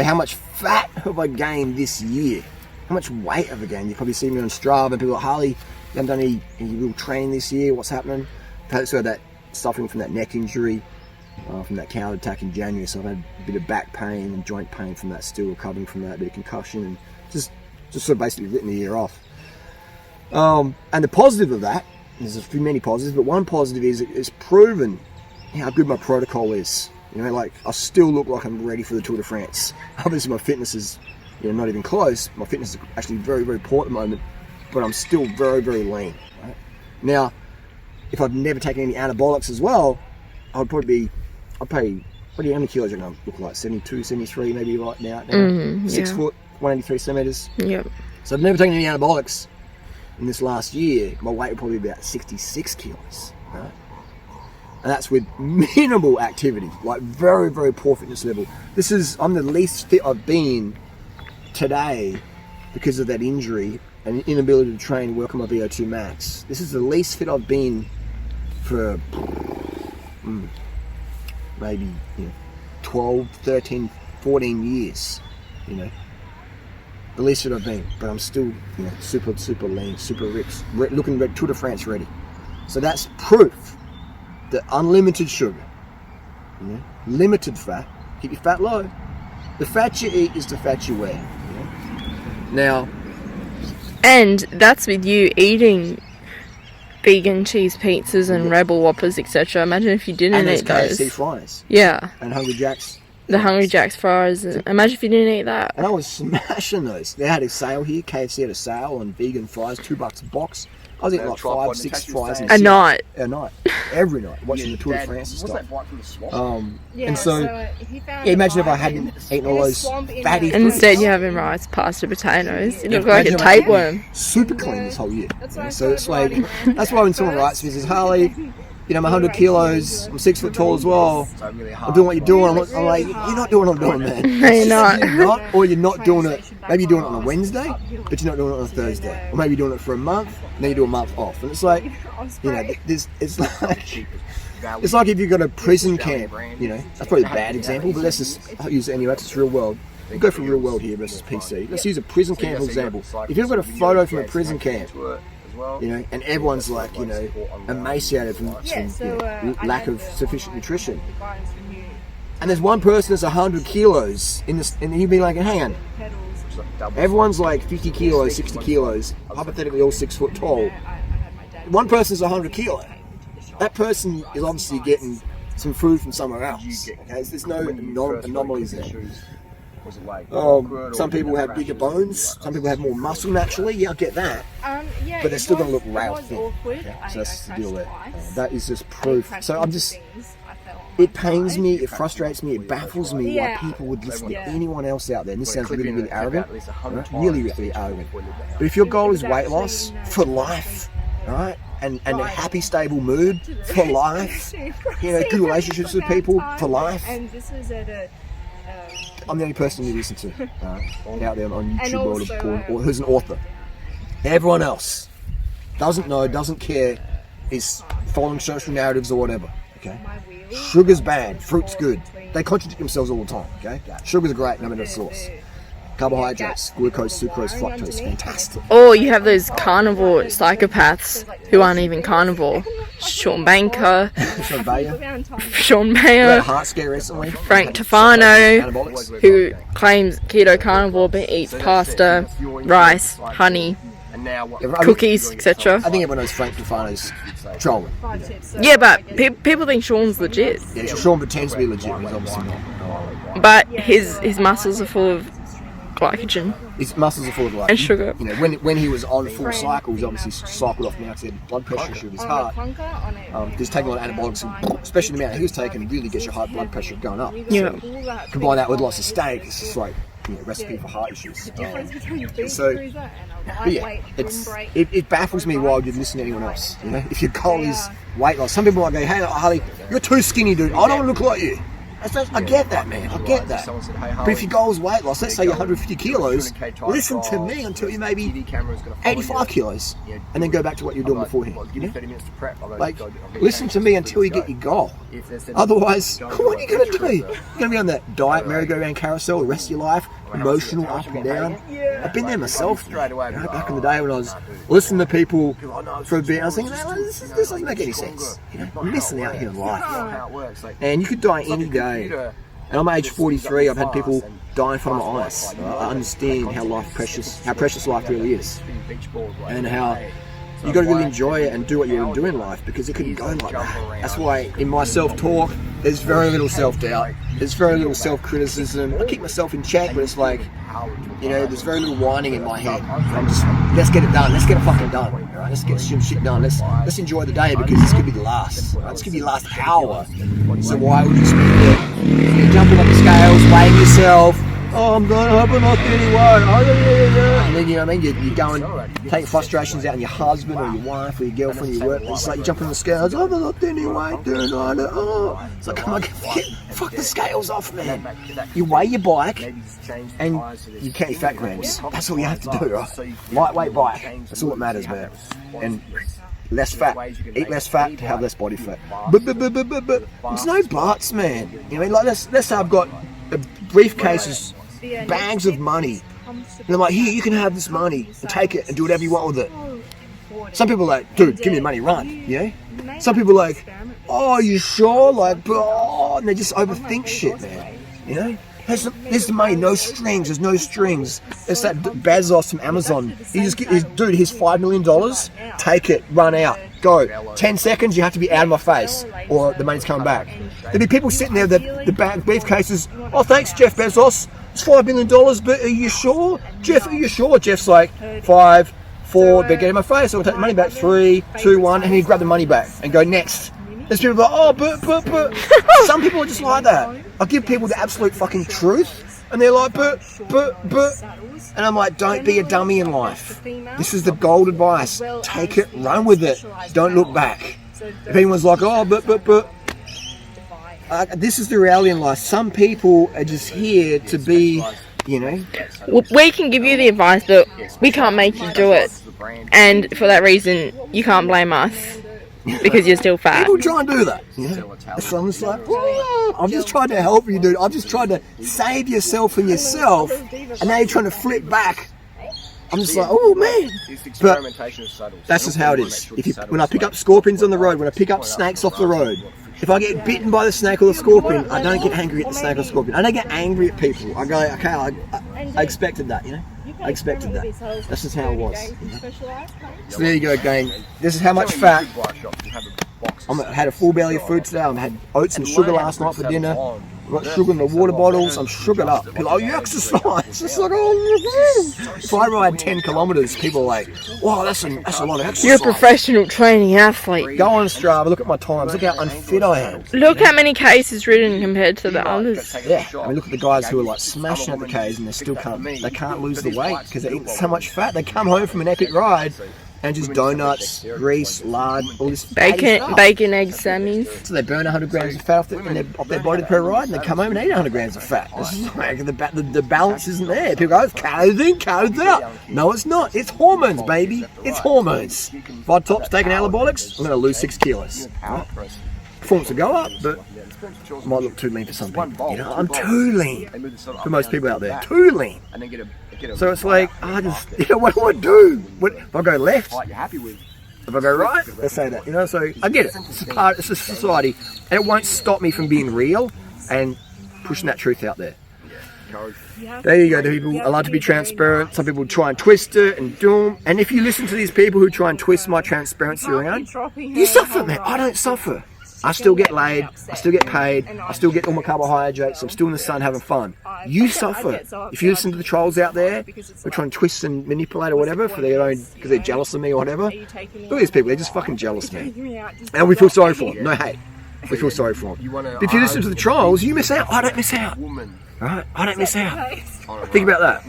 How much fat have I gained this year? How much weight have I gained? You probably see me on Strava and people are like, Harley, you haven't done any real training this year, what's happening? I've had sort of that suffering from that neck injury, from that cow attack in January, so I've had a bit of back pain and joint pain from that, still recovering from that, a bit of concussion, and just sort of basically written the year off. And the positive of that, there's many positives, but one positive is it's proven how good my protocol is. You know, like I still look like I'm ready for the Tour de France. Obviously my fitness is, you know, not even close. My fitness is actually very, very poor at the moment, but I'm still very, very lean. Right? Now, if I'd never taken any anabolics as well, I'd how many kilos are going to look like? 72, 73 maybe right now. 6 foot, 183 centimeters. Yep. So I've never taken any anabolics in this last year. My weight would probably be about 66 kilos. Right? And that's with minimal activity, like very, very poor fitness level. I'm the least fit I've been today because of that injury and inability to train and work on my VO2 max. This is the least fit I've been for maybe 12, 13, 14 years, The least fit I've been, but I'm still super, super lean, super ripped, looking Tour de France ready. So that's proof that unlimited sugar, limited fat, keep your fat low. The fat you eat is the fat you wear. Now, and that's with you eating vegan cheese pizzas and Rebel Whoppers, etc. Imagine if you didn't eat those. KFC fries. Yeah. And Hungry Jack's. The Hungry Jack's fries. Imagine if you didn't eat that. And I was smashing those. They had a sale here. KFC had a sale on vegan fries, $2 a box. I was eating like 5, 6 fries a night. Every night, watching the Tour de France and stuff. And so, yeah, imagine if I hadn't eaten all those fatty foods. Instead, you're having rice, pasta, potatoes. You look like a tapeworm. Super clean this whole year. So it's like, that's why when someone writes to me and says, Harley, I'm 100 kilos, I'm 6 foot tall as well, I'm doing what you're doing, I'm like, you're not doing what I'm doing, man. No, you're not. Or you're not doing it, maybe you're doing it on a Wednesday, but you're not doing it on a Thursday. Or maybe you're doing it for a month, and then you do a month off. And it's like, it's like if you've got a prison camp, that's probably a bad example, but let's just use it anyway, it's real world. We'll go for real world here versus PC. Let's use a prison camp for example. If you've got a photo from a prison camp, and everyone's like, emaciated from lack of sufficient nutrition. And there's one person that's 100 kilos in this, and you'd be like, hang on. Everyone's like 50 kilos, 60 kilos, hypothetically all 6 foot tall. One person's 100 kilos. That person is obviously getting some food from somewhere else. Okay, there's no anomalies there. Some people have bigger bones, some people have more muscle naturally, I get that, but they're still going to look rail thin, so that's the deal there. That is just proof. So it pains me, it frustrates me, it baffles me why people would listen to anyone else out there, and this sounds really, really arrogant, right? Really, really arrogant, but if your goal is weight loss for life, right, and a happy, stable mood for life, good relationships with people for life, I'm the only person you listen to out there on YouTube or who's an author. Everyone else doesn't know, doesn't care, is following social narratives or whatever. Okay, sugar's bad, fruit's good. They contradict themselves all the time. Okay, sugar's great, no matter the source. Carbohydrates, glucose, sucrose, fructose, fantastic. Or you have those carnivore psychopaths who aren't even carnivore. Sean Baker, Sean Bayer, heart scare recently. Frank Tofano, who claims keto carnivore but eats pasta, rice, honey, cookies, etc. I think everyone knows Frank Tofano's trolling. Yeah, but people think Sean's legit. Yeah, Sean pretends to be legit, he's obviously not. But his muscles are full of glycogen. His muscles are full of glycogen. And sugar. When he was on full cycle, he's obviously cycled off now because he had blood pressure issue with his heart. He's taking a lot of anabolics, especially the amount he was taking, really gets your high blood pressure going up. Yeah. So, combine that with lots of steak, it's just like recipe for heart issues. It baffles me why you'd listen to anyone else. If your goal is weight loss, some people might go, "Hey, Harley, you're too skinny, dude. I don't want to look like you." I get that, man. I get that. But if your goal is weight loss, let's say you're 150 kilos, listen to me until you're maybe 85 kilos, and then go back to what you were doing beforehand. You know? Like, listen to me until you get your goal. Otherwise, what are you going to do? You're going to be on that diet merry-go-round carousel the rest of your life, emotional up and down. I've been there myself. You know, back in the day when I was listening to people for a bit, I was thinking, man, this doesn't make any sense. You know, I'm missing out here in life. And you could die any day. And I'm age 43. I've had people die in front of my eyes. I understand how precious life really is, and how you got to really enjoy it and do what you do in life, because it couldn't go like that. That's why in my self-talk, there's very little self-doubt. There's very little self-criticism. I keep myself in check, but it's like, you know, there's very little whining in my head. I'm just, let's get it done. Let's get it fucking done. Right? Let's get some shit done. Let's enjoy the day, because this could be the last. Right? This could be the last hour. So why would you spend it? You're jumping up the scales, weighing yourself. Oh, I'm going up and not anyway. Oh, yeah. And then, you know what I mean? You go and take frustrations out on your husband or your wife or your girlfriend or your work. It's like you jump on the scales. Oh, I'm not anyway. Oh. It's like, come on, fuck the scales off, man. You weigh your bike and you count your fat grams. That's all you have to do, right? Lightweight bike. That's all that matters, man. And less fat. Eat less fat to have less body fat. But there's no buts, man. You know, I mean, like let's say I've got briefcases, bags of money, and I'm like, here, you can have this money and take it and do whatever you want with it. Some people are like, dude, give me the money, run. You know? Some people are like, oh, you sure? Like, oh, and they just overthink shit, man. You know? There's the money, no strings. There's no strings. It's that Bezos from Amazon. He's $5 million. Take it, run out, go. 10 seconds, you have to be out of my face, or the money's coming back. There'll be people sitting there, the briefcases. Oh, thanks, Jeff Bezos. It's $5 million, but are you sure, Jeff? Are you sure? Jeff's like 5, 4. They're getting my face. I'll take the money back. 3, 2, 1, and he'd grab the money back and go next. There's people like, oh, but. Some people are just like that. I give people the absolute fucking truth, and they're like, but. And I'm like, don't be a dummy in life. This is the gold advice. Take it, run with it. Don't look back. If anyone's like, oh, but. This is the reality in life. Some people are just here to be, you know. We can give you the advice, but we can't make you do it. And for that reason, you can't blame us. Because you're still fat. People try and do that. Yeah. So I'm just like, I'm just trying to help you, dude. I'm just trying to save yourself from yourself. And now you're trying to flip back. I'm just like, oh man. But that's just how it is. When I pick up scorpions on the road, when I pick up snakes off the road, if I get bitten by the snake or the scorpion, I don't get angry at the snake or scorpion. I don't get angry at people. I go, okay, I expected that, you know? I expected that. That's just how it was. You know? So there you go, gang. This is how much fat. I had a full belly of food today. I had oats and sugar last night for dinner. I've got sugar in the water bottles. I'm sugared up. People are like, oh, you exercise. It's like, oh, if I ride 10 kilometers, people are like, wow, that's a lot of exercise. You're a professional training athlete. Go on Strava, look at my times, look how unfit I am. Look how many Ks is ridden compared to the others. Yeah, I mean, look at the guys who are like smashing at the Ks and they can't lose the weight because they eat so much fat. They come home from an epic ride and just donuts, grease, lard, all this bacon, eggs, Sammys. So they burn 100 grams of fat off their body per ride, and they come home and eat 100 grams of fat. Like the balance isn't there. People go, it's calories in, calories out. No, it's not. It's hormones, baby. It's hormones. If I top's taking anabolics, I'm going to lose 6 kilos. Right? Performance will go up, but I might look too lean for some people. You know, I'm too lean for most people out there. Too lean. So it's like, what do I do? If I go left, if I go right, let's say that, you know, so I get it. It's a society, and it won't stop me from being real and pushing that truth out there. There you go, the people. I like to be transparent. Some people try and twist it and do them. And if you listen to these people who try and twist my transparency around, you suffer, man. I don't suffer. I still get laid, I still get paid, I still get all my carbohydrates, I'm still in the sun having fun. You suffer. If you listen to the trolls out there who try and twist and manipulate or whatever for their own, because they're jealous of me or whatever, look at these people, they're just fucking jealous, man. And we feel sorry for them, no hate. We feel sorry for them. But if you listen to the trolls, you miss out. I don't miss out. Right? I don't miss out. Think about that.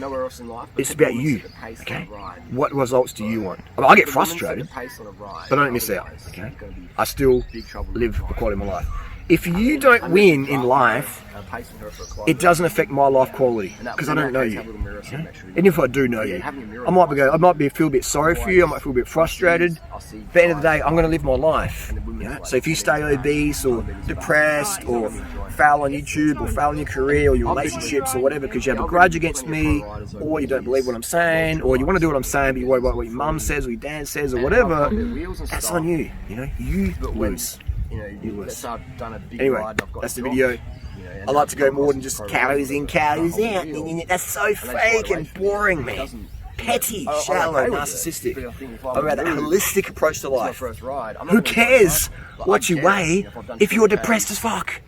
It's about you. Okay? What results do you want? I get frustrated, but I don't miss out. Okay? I still live the quality of my life. if you don't win in life, it doesn't affect my life quality because I don't know you. And if I do know you, I might feel a bit sorry for you. I might feel a bit frustrated. But at the end of the day, I'm going to live my life. So if you stay obese or depressed or fail on YouTube or fail in your career or your relationships or whatever because you have a grudge against me or you don't believe what I'm saying or you want to do what I'm saying but you worry about what your mum says or your dad says or whatever, that's on you. You lose. You lose. Anyway, that's the video. I like to go more than just calories in, calories out. That's so fake and boring, man. Petty, shallow, narcissistic. I'm about that holistic approach to life. Who cares what you weigh if you're depressed as fuck?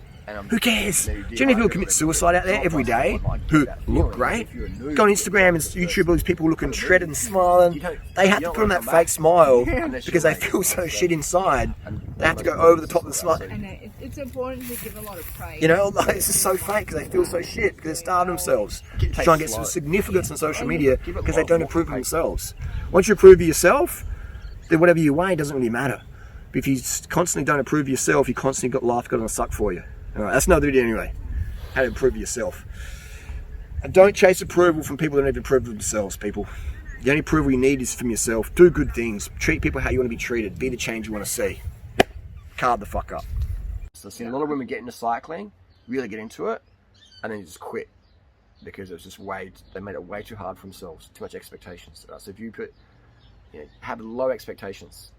Who cares? Do you know people commit suicide out there every day who look great? Go on Instagram and YouTube, all these people looking shredded and smiling. They have to put on that fake smile because they feel so shit inside. They have to go over the top of the smile. I know, it's important to give a lot of praise. It's just so fake because they feel so shit because they're starving themselves to try and get some significance on social media because they don't approve of themselves. Once you approve of yourself, then whatever you weigh doesn't really matter. But if you constantly don't approve of yourself, you constantly got life going to suck for you. Alright, that's another video anyway. How to improve yourself. And don't chase approval from people that don't even approve of themselves, people. The only approval you need is from yourself. Do good things. Treat people how you want to be treated. Be the change you want to see. Carve the fuck up. So I've seen a lot of women get into cycling, really get into it, and then just quit. Because it was just they made it way too hard for themselves. Too much expectations. So if you have low expectations,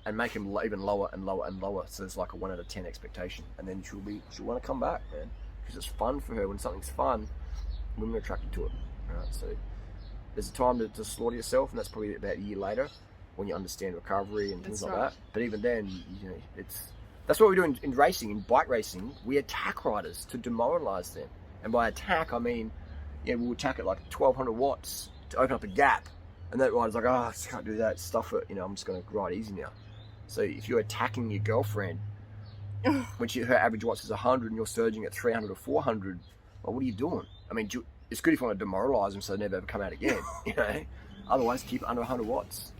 and make them even lower and lower and lower, so it's like a 1 out of 10 expectation, and then she'll want to come back, man, because it's fun for her. When something's fun, women are attracted to it. Right? So there's a time to slaughter yourself, and that's probably about a year later when you understand recovery and things like that. But even then, that's what we do in racing, in bike racing. We attack riders to demoralize them, and by attack I mean, we'll attack at like 1200 watts to open up a gap. And that rider's like, I just can't do that, stuff it, I'm just going to ride easy now. So if you're attacking your girlfriend, when her average watts is 100 and you're surging at 300 or 400, well, what are you doing? I mean, it's good if you want to demoralize them so they never ever come out again, Otherwise, keep it under 100 watts.